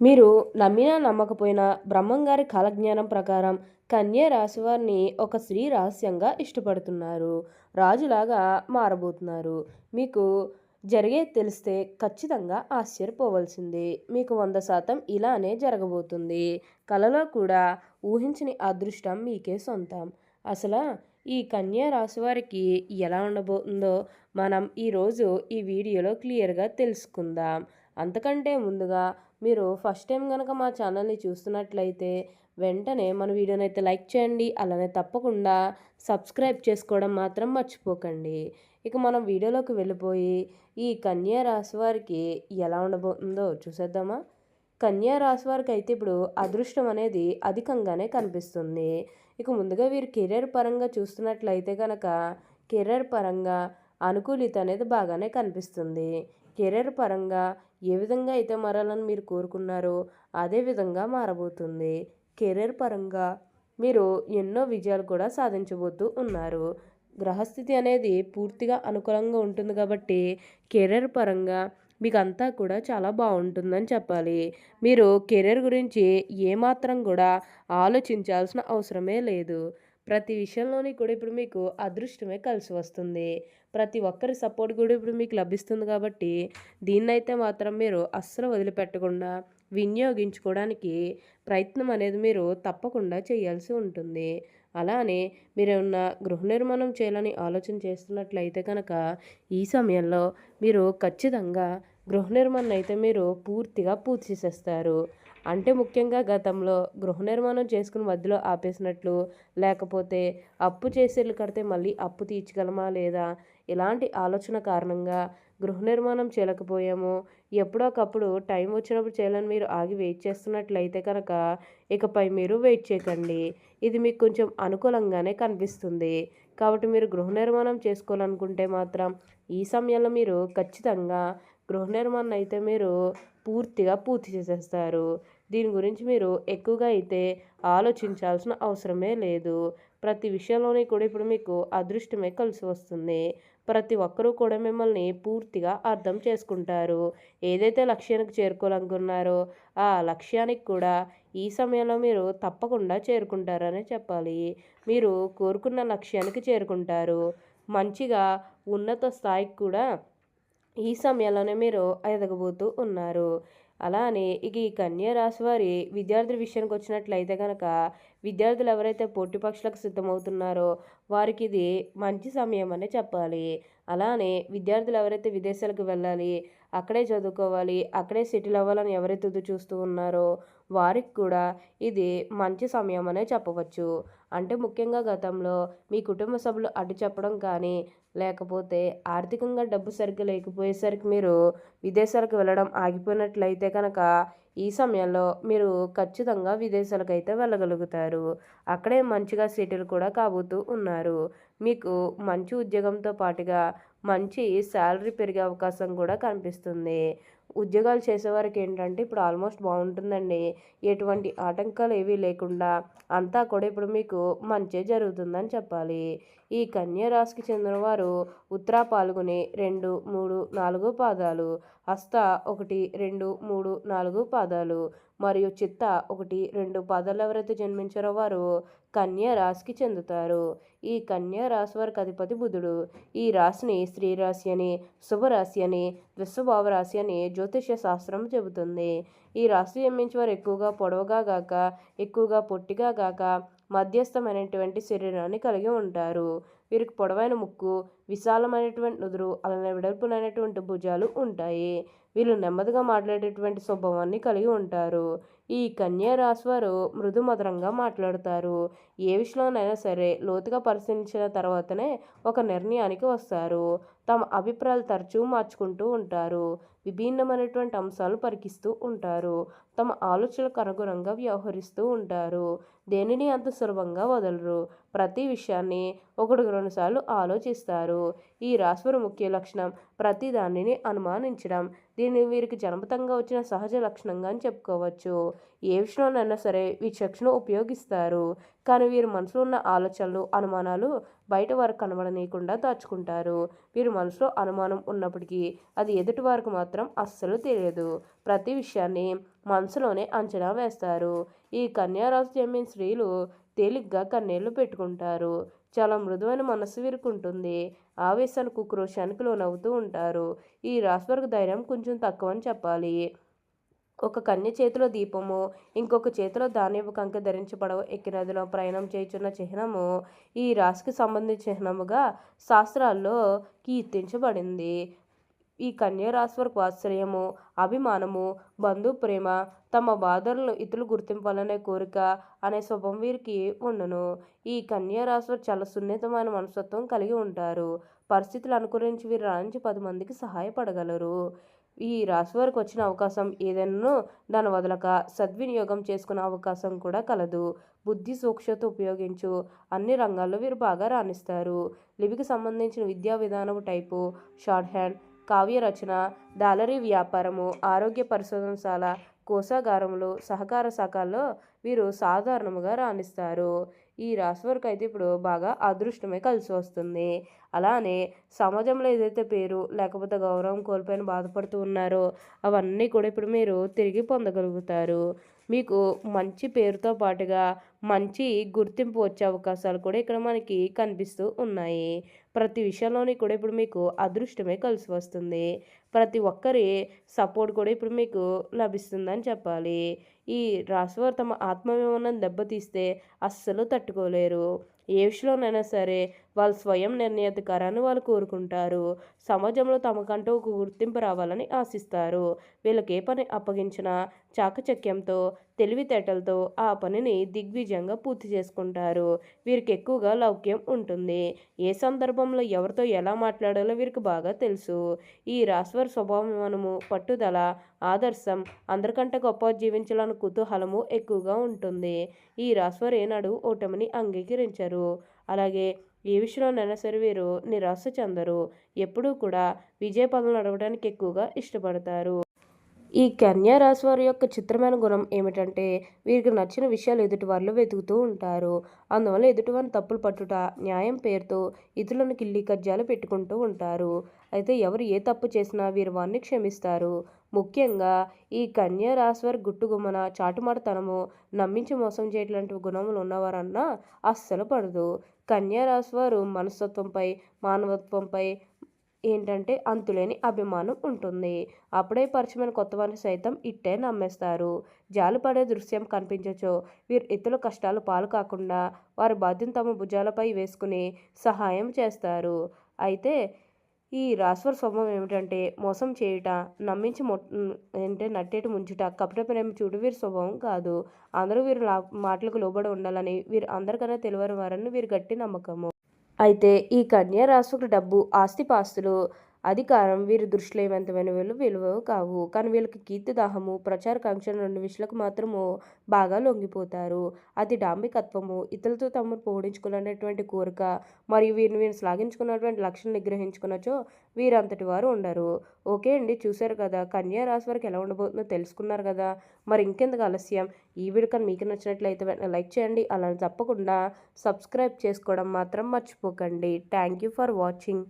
మీరు నమ్మినా నమ్మకపోయినా బ్రహ్మంగారి కాలజ్ఞానం ప్రకారం కన్య రాశివారిని ఒక స్త్రీ రహస్యంగా ఇష్టపడుతున్నారు. రాజులాగా మారబోతున్నారు. మీకు జరిగేది తెలిస్తే ఖచ్చితంగా ఆశ్చర్యపోవలసిందే. మీకు 100% ఇలానే జరగబోతుంది. కలలో కూడా ఊహించని అదృష్టం మీకే సొంతం. అసల ఈ కన్య రాశి వారికి ఎలా ఉండబోతుందో మనం ఈరోజు ఈ వీడియోలో క్లియర్‌గా తెలుసుకుందాం. అంతకంటే ముందుగా మీరు ఫస్ట్ టైం గనక మా ఛానల్‌ని చూస్తున్నట్లయితే వెంటనే మన వీడియోనైతే లైక్ చేయండి. అలానే తప్పకుండా సబ్స్క్రైబ్ చేసుకోవడం మాత్రం మర్చిపోకండి. ఇక మనం వీడియోలోకి వెళ్ళిపోయి ఈ కన్యా రాశి వారికి ఎలా ఉండబోతుందో చూసేద్దామా? కన్యా రాశి వారికైతే ఇప్పుడు అదృష్టం అనేది అధికంగానే కనిపిస్తుంది. ఇక ముందుగా వీరు కెరియర్ పరంగా చూస్తున్నట్లయితే గనక కెరియర్ పరంగా అనుకూలిత అనేది బాగానే కనిపిస్తుంది. కెరియర్ పరంగా ఏ విధంగా అయితే మారాలని మీరు కోరుకున్నారో అదే విధంగా మారబోతుంది. కెరియర్ పరంగా మీరు ఎన్నో విజయాలు కూడా సాధించబోతూ ఉన్నారు. గ్రహస్థితి అనేది పూర్తిగా అనుకూలంగా ఉంటుంది కాబట్టి కెరియర్ పరంగా మీకంతా కూడా చాలా బాగుంటుందని చెప్పాలి. మీరు కెరియర్ గురించి ఏమాత్రం కూడా ఆలోచించాల్సిన అవసరమే లేదు. ప్రతి విషయంలోని కూడా ఇప్పుడు మీకు అదృష్టమే కలిసి వస్తుంది. ప్రతి ఒక్కరి సపోర్ట్ కూడా ఇప్పుడు మీకు లభిస్తుంది కాబట్టి దీన్నైతే మాత్రం మీరు అస్సలు వదిలిపెట్టకుండా వినియోగించుకోవడానికి ప్రయత్నం అనేది మీరు తప్పకుండా చేయాల్సి ఉంటుంది. అలానే మీరేమన్నా గృహ నిర్మాణం చేయాలని ఆలోచన చేస్తున్నట్లయితే కనుక ఈ సమయంలో మీరు ఖచ్చితంగా గృహ నిర్మాణం అయితే మీరు పూర్తిగా పూర్తి చేసేస్తారు. అంటే ముఖ్యంగా గతంలో గృహ నిర్మాణం చేసుకుని మధ్యలో ఆపేసినట్లు, లేకపోతే అప్పు చేసి ఇల్లు కడితే మళ్ళీ అప్పు తీర్చగలమా లేదా ఇలాంటి ఆలోచన కారణంగా గృహ నిర్మాణం చేయలేకపోయాము. ఎప్పుడో ఒకప్పుడు టైం వచ్చినప్పుడు చేయాలని మీరు ఆగి వెయిట్ చేస్తున్నట్లయితే కనుక ఇకపై మీరు వెయిట్ చేయకండి. ఇది మీకు కొంచెం అనుకూలంగానే కనిపిస్తుంది. కాబట్టి మీరు గృహ నిర్మాణం చేసుకోవాలనుకుంటే మాత్రం ఈ సమయంలో మీరు ఖచ్చితంగా గృహ నిర్మాణం అయితే మీరు పూర్తిగా పూర్తి చేసేస్తారు. దీని గురించి మీరు ఎక్కువగా అయితే ఆలోచించాల్సిన అవసరమే లేదు. ప్రతి విషయంలోని కూడా ఇప్పుడు మీకు అదృష్టమే కలిసి వస్తుంది. ప్రతి ఒక్కరూ కూడా మిమ్మల్ని పూర్తిగా అర్థం చేసుకుంటారు. ఏదైతే లక్ష్యానికి చేరుకోవాలనుకున్నారో ఆ లక్ష్యానికి కూడా ఈ సమయంలో మీరు తప్పకుండా చేరుకుంటారనే చెప్పాలి. మీరు కోరుకున్న లక్ష్యానికి చేరుకుంటారు. మంచిగా ఉన్నత స్థాయికి కూడా ఈ సమయంలోనే మీరు ఎదగబోతూ ఉన్నారు. అలానే ఇక ఈ కన్యా రాశి వారి విద్యార్థుల విషయానికి వచ్చినట్లయితే కనుక విద్యార్థులు ఎవరైతే పోటీ పరీక్షలకు సిద్ధమవుతున్నారో వారికి ఇది మంచి సమయం అనే చెప్పాలి. అలానే విద్యార్థులు ఎవరైతే విదేశాలకు వెళ్ళాలి, అక్కడే చదువుకోవాలి, అక్కడే సెటిల్ అవ్వాలని ఎవరైతే ఎదురు చూస్తూ ఉన్నారో వారికి కూడా ఇది మంచి సమయం అనే చెప్పవచ్చు. అంటే ముఖ్యంగా గతంలో మీ కుటుంబ సభ్యులు అడ్డు చెప్పడం కానీ, లేకపోతే ఆర్థికంగా డబ్బు సరిగ్గా లేకపోయేసరికి మీరు విదేశాలకు వెళ్ళడం ఆగిపోయినట్లయితే కనుక ఈ సమయంలో మీరు ఖచ్చితంగా విదేశాలకైతే వెళ్ళగలుగుతారు. అక్కడే మంచిగా సెటిల్ కూడా కాబోతూ ఉన్నారు. మీకు మంచి ఉద్యోగంతో పాటుగా మంచి శాలరీ పెరిగే అవకాశం కూడా కనిపిస్తుంది. ఉద్యోగాలు చేసేవారికి ఏంటంటే ఇప్పుడు ఆల్మోస్ట్ బాగుంటుందండి. ఎటువంటి ఆటంకాలు ఏవీ లేకుండా అంతా కూడా ఇప్పుడు మీకు మంచే జరుగుతుందని చెప్పాలి. ఈ కన్యా రాశికి చెందిన వారు ఉత్తర పాల్గొని 2, 3, 4 పాదాలు, హస్త 1, 2, 3, 4 పాదాలు మరియు చిత్త 1, 2 పాదాలు ఎవరైతే జన్మించారో వారు కన్యా రాశికి చెందుతారు. ఈ కన్యా రాశి వారికి అధిపతి బుధుడు. ఈ రాశిని స్త్రీ రాశి అని, శుభరాశి అని, వృషభావ రాశి అని జ్యోతిష్య శాస్త్రం చెబుతుంది. ఈ రాశి జన్మించే వారు ఎక్కువగా పొడవుగా గాక, ఎక్కువగా పొట్టిగా గాక మధ్యస్థమైనటువంటి శరీరాన్ని కలిగి ఉంటారు. వీరికి పొడవైన ముక్కు, విశాలమైనటువంటి నుదురు, అలానే వెడల్పునైనటువంటి భుజాలు ఉంటాయి. వీళ్ళు నెమ్మదిగా మాట్లాడేటువంటి స్వభావాన్ని కలిగి ఉంటారు. ఈ కన్యా రాశి వారు మృదు మధురంగా మాట్లాడతారు. ఏ విషయంలోనైనా సరే లోతుగా పరిశీలించిన తర్వాతనే ఒక నిర్ణయానికి వస్తారు. తమ అభిప్రాయాలు తరచూ మార్చుకుంటూ ఉంటారు. విభిన్నమైనటువంటి అంశాలను పరికిస్తూ ఉంటారు. తమ ఆలోచనలకు అనుగుణంగా వ్యవహరిస్తూ ఉంటారు. దేనిని అంత సులభంగా వదలరు. ప్రతి విషయాన్ని 1, 2 సార్లు ఆలోచిస్తారు. ఈ రాశివారి ముఖ్య లక్షణం ప్రతి దానిని అనుమానించడం. దీన్ని వీరికి జన్మతంగా వచ్చిన సహజ లక్షణంగా అని చెప్పుకోవచ్చు. ఏ విషయంలోనైనా సరే విచక్షణ ఉపయోగిస్తారు. కానీ వీరి మనసులో ఉన్న ఆలోచనలు, అనుమానాలు బయట వారికి కనబడనీయకుండా దాచుకుంటారు. వీరి మనసులో అనుమానం ఉన్నప్పటికీ అది ఎదుటి వారికి మాత్రం అస్సలు తెలియదు. ప్రతి విషయాన్ని మనసులోనే అంచనా వేస్తారు. ఈ కన్యారాశి చెందిన స్త్రీలు తేలిగ్గా కన్నీళ్లు పెట్టుకుంటారు. చాలా మృదువైన మనస్సు వీరుకుంటుంది. ఆవేశానికి ఉక్రోషానికి లోనవుతూ ఉంటారు. ఈ రాశి వారికి ధైర్యం కొంచెం తక్కువని చెప్పాలి. ఒక కన్య చేతిలో దీపము, ఇంకొక చేతిలో ధాన్యపు కంకె ధరించి పడవ ఎక్కి నదిలో ప్రయాణం చేయుచున్న చిహ్నము ఈ రాశికి సంబంధించిన చిహ్నముగా శాస్త్రాల్లో కీర్తించబడింది. ఈ కన్యా రాశి వారికి వాత్సల్యము, అభిమానము, బంధు ప్రేమ, తమ బాధలను ఇతరులు గుర్తింపాలనే కోరిక అనే స్వభావం వీరికి ఉండును. ఈ కన్యా రాశి వారు చాలా సున్నితమైన మనస్తత్వం కలిగి ఉంటారు. పరిస్థితులు అనుకరించి వీరు రాణించి 10 మందికి సహాయపడగలరు. ఈ రాశి వారికి వచ్చిన అవకాశం ఏదైనాను దాన్ని వదలక సద్వినియోగం చేసుకునే అవకాశం కూడా కలదు. బుద్ధి సూక్ష్మత ఉపయోగించు అన్ని రంగాల్లో వీరు బాగా రాణిస్తారు. లిపికి సంబంధించిన విద్యా విధానము టైపు, షార్ట్ హ్యాండ్, కావ్య రచన, దాలరీ వ్యాపారము, ఆరోగ్య పరిశోధనశాల, కోశాగారములు, సహకార శాఖల్లో వీరు సాధారణముగా రాణిస్తారు. ఈ రాశి వారికి అయితే ఇప్పుడు బాగా అదృష్టమే కలిసి వస్తుంది. అలానే సమాజంలో ఏదైతే పేరు లేకపోతే గౌరవం కోల్పోయిన బాధపడుతూ ఉన్నారో అవన్నీ కూడా ఇప్పుడు మీరు తిరిగి పొందగలుగుతారు. మీకు మంచి పేరుతో పాటుగా మంచి గుర్తింపు వచ్చే అవకాశాలు కూడా ఇక్కడ మనకి కనిపిస్తూ ఉన్నాయి. ప్రతి విషయంలోని కూడా ఇప్పుడు మీకు అదృష్టమే కలిసి వస్తుంది. ప్రతి ఒక్కరి సపోర్ట్ కూడా ఇప్పుడు మీకు లభిస్తుందని చెప్పాలి. ఈ రాశివారు తమ ఆత్మాభిమానాన్ని దెబ్బతీస్తే అస్సలు తట్టుకోలేరు. ఏ విషయంలోనైనా సరే వాళ్ళ స్వయం నిర్ణయాధికారాన్ని వాళ్ళు కోరుకుంటారు. సమాజంలో తమకంటూ ఒక గుర్తింపు రావాలని ఆశిస్తారు. వీళ్ళకి ఏ పని అప్పగించినా చాకచక్యంతో, తెలివితేటలతో ఆ పనిని దిగ్విజయంగా పూర్తి చేసుకుంటారు. వీరికి ఎక్కువగా లౌక్యం ఉంటుంది. ఏ సందర్భంలో ఎవరితో ఎలా మాట్లాడాలో వీరికి బాగా తెలుసు. ఈ రాశివారి స్వభావమానము, పట్టుదల, ఆదర్శం, అందరికంటే గొప్ప జీవించాలన్న కుతూహలము ఎక్కువగా ఉంటుంది. ఈ రాశివారు ఏనాడు ఓటమిని అంగీకరించరు. అలాగే ఏ విషయంలోనైనా సరే వీరు నిరాశ చెందరు. ఎప్పుడూ కూడా విజయ పదంలో నడవడానికి ఎక్కువగా ఇష్టపడతారు. ఈ కన్యా రాశి వారి యొక్క చిత్రమైన గుణం ఏమిటంటే వీరికి నచ్చిన విషయాలు ఎదుటి వారిలో వెతుకుతూ ఉంటారు. అందువల్ల ఎదుటివారిని తప్పులు పట్టుట, న్యాయం పేరుతో ఇతరులను కిల్లి కజ్జాలు పెట్టుకుంటూ ఉంటారు. అయితే ఎవరు ఏ తప్పు చేసినా వీరు వారిని క్షమిస్తారు. ముఖ్యంగా ఈ కన్యా రాశి వారి గుట్టుగుమ్మన, చాటుమాటతనము, నమ్మించి మోసం చేయట్లాంటి గుణములు ఉన్నవారన్నా అస్సలు పడదు. కన్యా రాశి వారు మనస్తత్వంపై, మానవత్వంపై ఏంటంటే అంతులేని అభిమానం ఉంటుంది. అప్పుడే పరిచయమైన కొత్తవారిని సైతం ఇట్టే నమ్మేస్తారు. జాలిపడే దృశ్యం కనిపించచో వీరు ఇతరుల కష్టాలు పాలు కాకుండా వారి బాధ్యతను తమ భుజాలపై వేసుకుని సహాయం చేస్తారు. అయితే ఈ రాశివారి స్వభావం ఏమిటంటే మోసం చేయుట, నమ్మించి అంటే నట్టేటి ముంచుట, కపట ప్రేమ చూడు వీరి స్వభావం కాదు. అందరూ వీరి మాటలకు లోబడి ఉండాలని, వీరు అందరికన్నా తెలివైన వారని వీరి గట్టి నమ్మకము. అయితే ఈ కన్యా రాశికి డబ్బు, ఆస్తిపాస్తులు, అధికారం వీరి దృష్టిలో ఏమంతమైన విలువవు కావు. కానీ వీళ్ళకి కీర్తిదాహము, ప్రచారకాంక్షలు 2 విషయాలకు మాత్రము బాగా లొంగిపోతారు. అది డాంబికత్వము, ఇతరులతో తమను పొగిడించుకునేటువంటి కోరిక మరియు వీరిని శ్లాఘించుకున్నటువంటి లక్షణం నిగ్రహించుకున్నచో వీరంతటి వారు ఉండరు. ఓకే అండి, చూశారు కదా కన్యా రాశి వారికి ఎలా ఉండబోతుందో తెలుసుకున్నారు కదా. మరి ఇంకెందుకు ఆలస్యం, ఈ వీడియో కానీ మీకు నచ్చినట్లయితే లైక్ చేయండి. అలా తప్పకుండా సబ్స్క్రైబ్ చేసుకోవడం మాత్రం మర్చిపోకండి. Thank you for watching.